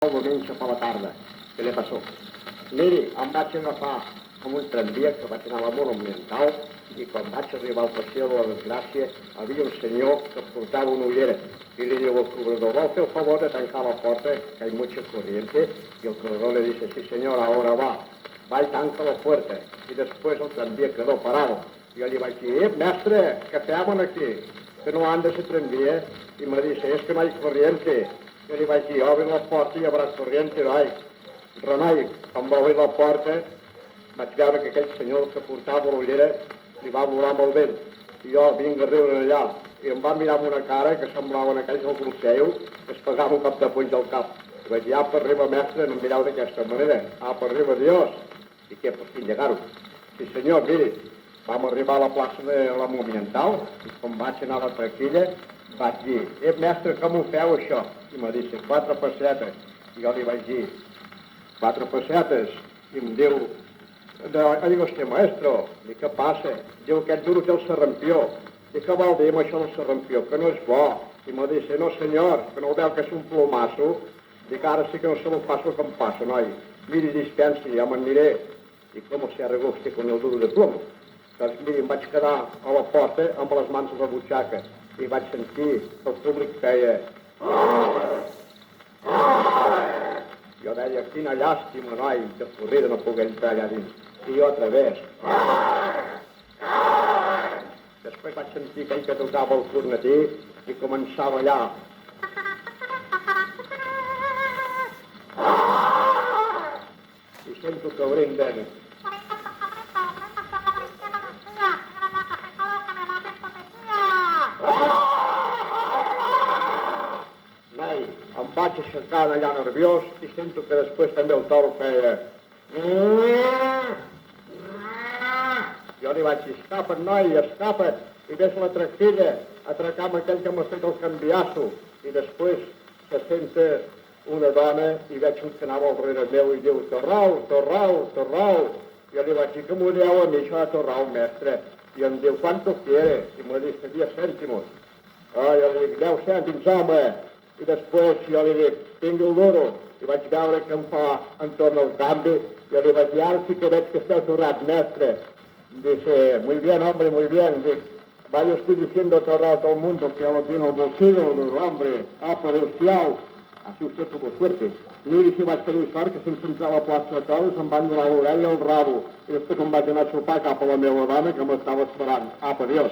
el diumenge per la tarda. Què li passó? Miri, em vaig agafar amb un tramvia que vaig anar a la Monumental i quan vaig arribar al passeig de la Desgràcia havia un senyor que portava una ullera y le digo al cobrador, ¿va usted el favor de tancar la puerta, que hay mucha corriente? Y el cobrador le dice, sí señor, ahora va. Va y tanca la puerta. Y después el tranvía quedó parado. Y yo le iba a decir, mestre, ¿qué hacemos aquí? Que no anda ese tranvía. Y me dice, es que no hay corriente. Yo le iba a decir, obre la puerta y habrá corriente, no hay. Remei, quan va obrir la porta, vaig veure que aquell senyor que portava l'ullera li va volar amb el vent. I jo vinc a riure allà. I em va mirar amb una cara que semblaven aquells del Consell que es pegava un cop de punys al cap. I vaig dir, apa, arriba, mestre, no em mireu d'aquesta manera. Apa, arriba, Dios. I què, per fi llegar-ho? Sí, senyor, miri, vam arribar a la plaça de la Monumental i quan vaig anar a la taquilla vaig dir, mestre, com ho feu, això? I me dice, 4 pessetes. I jo li vaig dir, 4 pessetes, i em diu, digo, maestro, i què passa? Diu, aquest duro té el serrampió. I què vol dir amb això del serrampió? Que no és bo. I me dice, no senyor, que no ho veu que és un plomasso? Dic, ara sí que no sé el passo que em passa, noi. Miri, dispensi, ja me'n miré. I com se arregla usted con el duro de plomo? Doncs miri, em vaig quedar a la porta amb les mans a la butxaca i vaig sentir que el públic feia... Jo deia, quina llàstima, noi, de corrida no poder entrar allà dins. I jo a través. Després vaig sentir aquell que tocava el cornetí i començava allà. I sento que brinden. Noi, em vaig aixecar allà nerviós i sento que després també el toro feia... Jo li vaig dir, escapa't, noi, escapa't, i ves a la tractilla, a atracar amb aquell que m'ha fet el canviasso. I després se senta una dona i veig un que anava al darrere meu i diu, Torrau, Torrau, Torrau. Jo li vaig dir, que m'ho dieu a mi, això de Torrau, mestre? I em diu, ¿cuánto quiere? I me dice, 10 cèntimos. Jo li dic, 10 cèntims, home. I després jo li dic, tinc el duro. I vaig veure que em fa entorn al canvi. Jo li vaig dir, ara sí que veig que esteu torrat, mestre. Dice, muy bien, hombre, muy bien. Dice, vaya usted diciendo torrado a todo el mundo que ya lo tiene el bolsillo, hombre. Ah, pero siau. Así usted tuvo suerte. Miri si vaig tenir sort que sense entrar a la plaça de toros em van donar l'orella i el rabo. I després em vaig anar a sopar cap a la meva dona que m'estava esperant. Apa, Dios.